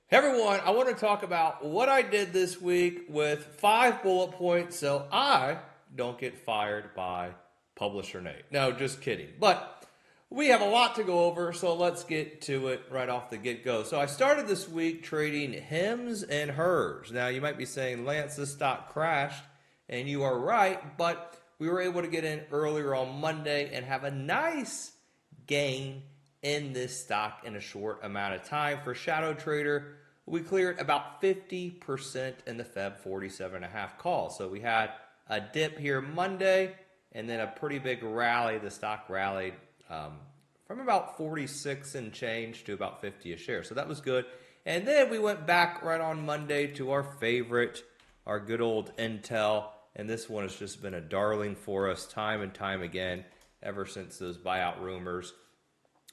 Hey everyone, I want to talk about what I did this week with 5 bullet points so I don't get fired by publisher Nate. No, just kidding. But we have a lot to go over, so let's get to it right off the get go. So I started this week trading hims and hers. Now you might be saying, Lance, this stock crashed, and you are right, but we were able to get in earlier on Monday and have a nice gain in this stock in a short amount of time. For shadow trader, we cleared about 50% in the Feb 47.5 call. So we had a dip here Monday and then a pretty big rally. The stock rallied from about 46 and change to about 50 a share. So that was good. And then we went back right on Monday to our favorite, our good old Intel. And this one has just been a darling for us time and time again ever since those buyout rumors.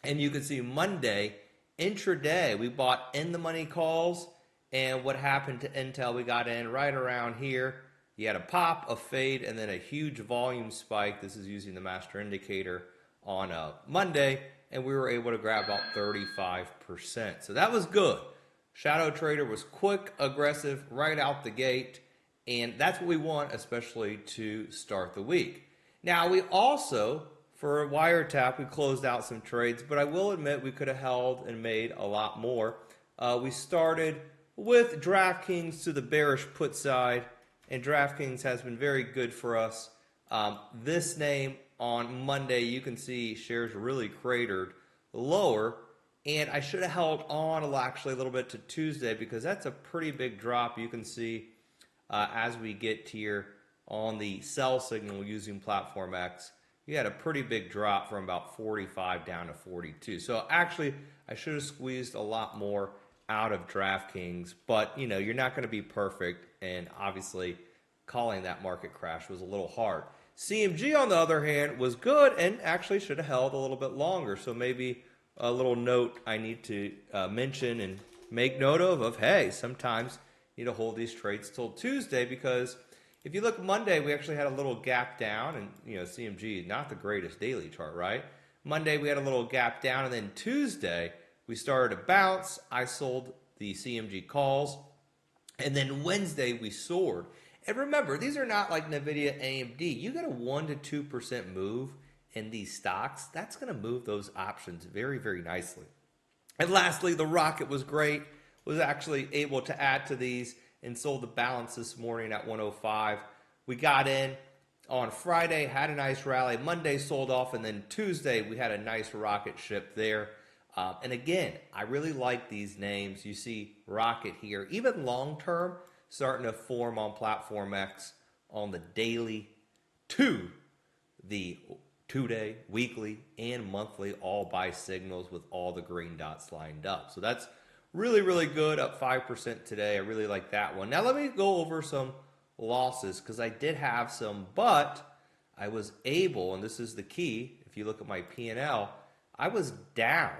And you can see Monday, intraday, we bought in the money calls. And what happened to Intel, we got in right around here. You had a pop, a fade, and then a huge volume spike. This is using the master indicator on Monday. And we were able to grab about 35%. So that was good. Shadow trader was quick, aggressive, right out the gate. And that's what we want, especially to start the week. Now, we also, for a wiretap, we closed out some trades, but I will admit we could have held and made a lot more. We started with DraftKings to the bearish put side, and DraftKings has been very good for us. This name on Monday, you can see shares really cratered lower, and I should have held on actually a little bit to Tuesday because that's a pretty big drop. You can see as we get here on the sell signal using Platform X, you had a pretty big drop from about 45 down to 42. So actually, I should have squeezed a lot more out of DraftKings, but you know, you're not going to be perfect, and obviously calling that market crash was a little hard. CMG, on the other hand, was good and actually should have held a little bit longer. So maybe a little note I need to mention and make note of, hey, sometimes you need to hold these trades till Tuesday, because if you look Monday, we actually had a little gap down, and you know, CMG, not the greatest daily chart, right? Monday we had a little gap down, and then Tuesday we started to bounce. I sold the CMG calls, and then Wednesday we soared. And remember, these are not like Nvidia, AMD. You get a 1% to 2% move in these stocks. That's going to move those options very, very nicely. And lastly, the Rocket was great. Was actually able to add to these and sold the balance this morning at 105. We got in on Friday, had a nice rally. Monday sold off, and then Tuesday we had a nice rocket ship there. And again, I really like these names. You see Rocket here, even long term, starting to form on Platform X on the daily to the 2-day, weekly, and monthly all buy signals with all the green dots lined up. So that's really, really good, up 5% today. I really like that one. Now let me go over some losses, because I did have some, but I was able, and this is the key, if you look at my P&L, I was down.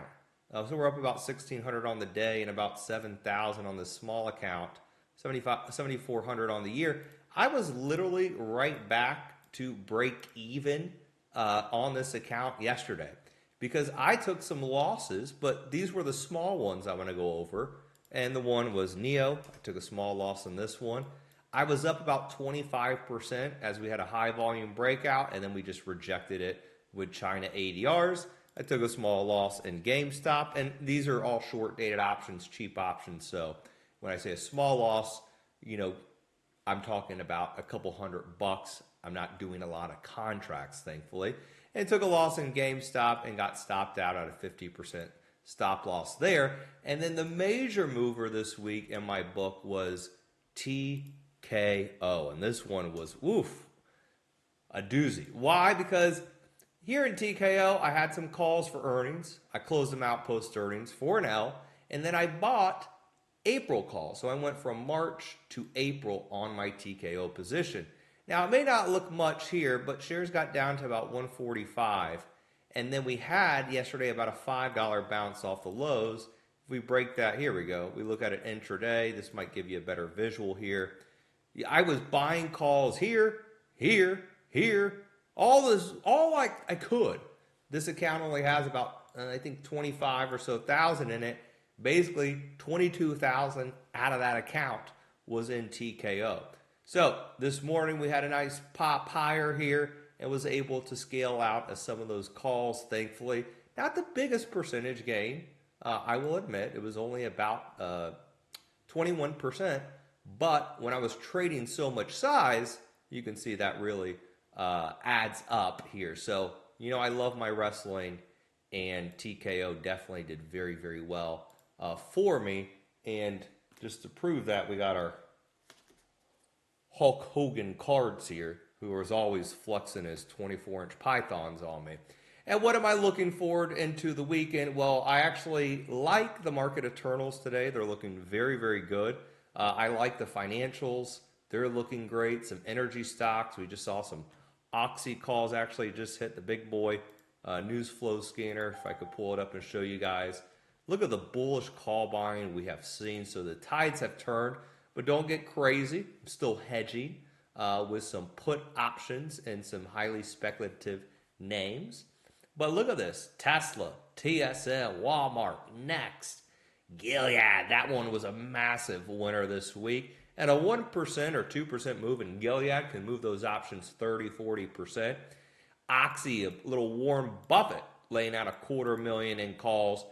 So we're up about 1,600 on the day and about 7,000 on the small account, 7,400 on the year. I was literally right back to break even on this account yesterday, because I took some losses, but these were the small ones I want to go over. And the one was NEO. I took a small loss in this one. I was up about 25% as we had a high volume breakout, and then we just rejected it with China ADRs. I took a small loss in GameStop, and these are all short dated options, cheap options. So when I say a small loss, you know, I'm talking about a couple $100. I'm not doing a lot of contracts, thankfully. And took a loss in GameStop and got stopped out at a 50% stop loss there. And then the major mover this week in my book was TKO. And this one was, a doozy. Why? Because here in TKO, I had some calls for earnings. I closed them out post earnings for an L. And then I bought April calls. So I went from March to April on my TKO position. Now, it may not look much here, but shares got down to about 145. And then we had yesterday about a $5 bounce off the lows. If we break that, here we go. We look at it intraday. This might give you a better visual here. I was buying calls here, all I could. This account only has about, I think, 25 or so thousand in it. Basically, 22,000 out of that account was in TKO. So this morning we had a nice pop higher here and was able to scale out as some of those calls, thankfully. Not the biggest percentage gain, I will admit. It was only about 21%. But when I was trading so much size, you can see that really adds up here. So, I love my wrestling, and TKO definitely did very, very well for me. And just to prove that, we got our Hulk Hogan cards here, who is always flexing his 24-inch pythons on me. And what am I looking forward into the weekend? Well, I actually like the market Eternals today. They're looking very, very good. I like the financials. They're looking great. Some energy stocks. We just saw some Oxy calls actually just hit the big boy news flow scanner. If I could pull it up and show you guys. Look at the bullish call buying we have seen. So the tides have turned, but don't get crazy. I'm still hedging with some put options and some highly speculative names. But look at this. Tesla, TSL, Walmart, Next, Gilead. That one was a massive winner this week. And a 1% or 2% move in Gilead can move those options 30, 40%. Oxy, a little Warren Buffett, laying out $250,000 in calls.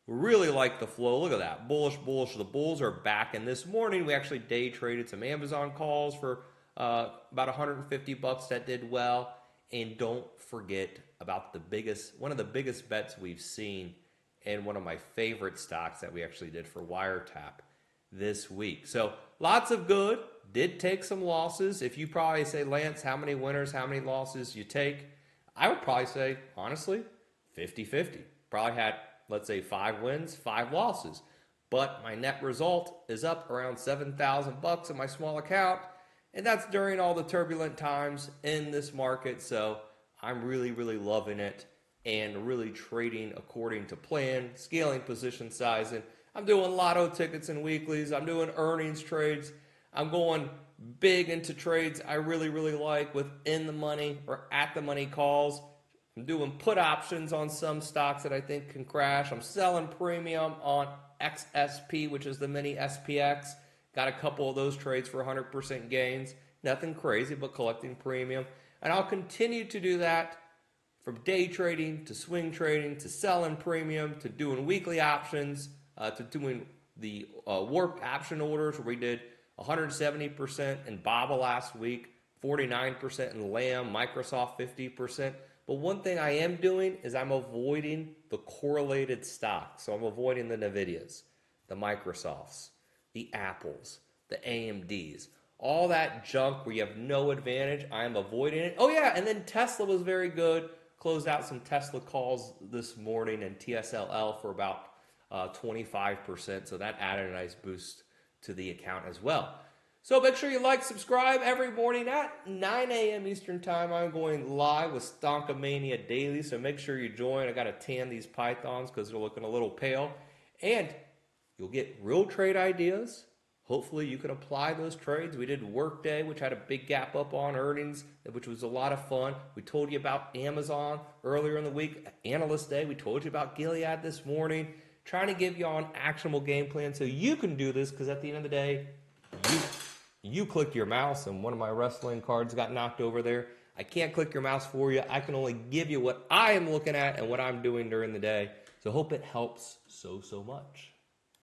Really like the flow. Look at that. Bullish, bullish. The bulls are back. And this morning, we actually day traded some Amazon calls for about $150 that did well. And don't forget about one of the biggest bets we've seen and one of my favorite stocks that we actually did for Wiretap this week. So lots of good. Did take some losses. If you probably say, Lance, how many winners, how many losses you take? I would probably say, honestly, 50-50. Probably had, let's say, 5 wins, 5 losses. But my net result is up around $7,000 in my small account. And that's during all the turbulent times in this market. So I'm really, really loving it and really trading according to plan, scaling position size. And I'm doing lotto tickets and weeklies. I'm doing earnings trades. I'm going big into trades I really, really like with in the money or at the money calls. I'm doing put options on some stocks that I think can crash. I'm selling premium on XSP, which is the mini SPX. Got a couple of those trades for 100% gains. Nothing crazy, but collecting premium. And I'll continue to do that from day trading to swing trading to selling premium to doing weekly options to doing the warped option orders where we did 170% in BABA last week, 49% in Lamb, Microsoft 50%. But one thing I am doing is I'm avoiding the correlated stocks. So I'm avoiding the NVIDIAs, the Microsofts, the Apples, the AMDs, all that junk where you have no advantage. I am avoiding it. Oh yeah, and then Tesla was very good. Closed out some Tesla calls this morning and TSLL for about 25%. So that added a nice boost to the account as well. So make sure you like, subscribe every morning at 9 a.m. Eastern Time. I'm going live with Stonkamania Daily, so make sure you join. I got to tan these pythons because they're looking a little pale. And you'll get real trade ideas. Hopefully you can apply those trades. We did Workday, which had a big gap up on earnings, which was a lot of fun. We told you about Amazon earlier in the week. Analyst Day, we told you about Gilead this morning. Trying to give you all an actionable game plan so you can do this, because at the end of the day, you clicked your mouse and one of my wrestling cards got knocked over there. I can't click your mouse for you. I can only give you what I am looking at and what I'm doing during the day. So hope it helps so much.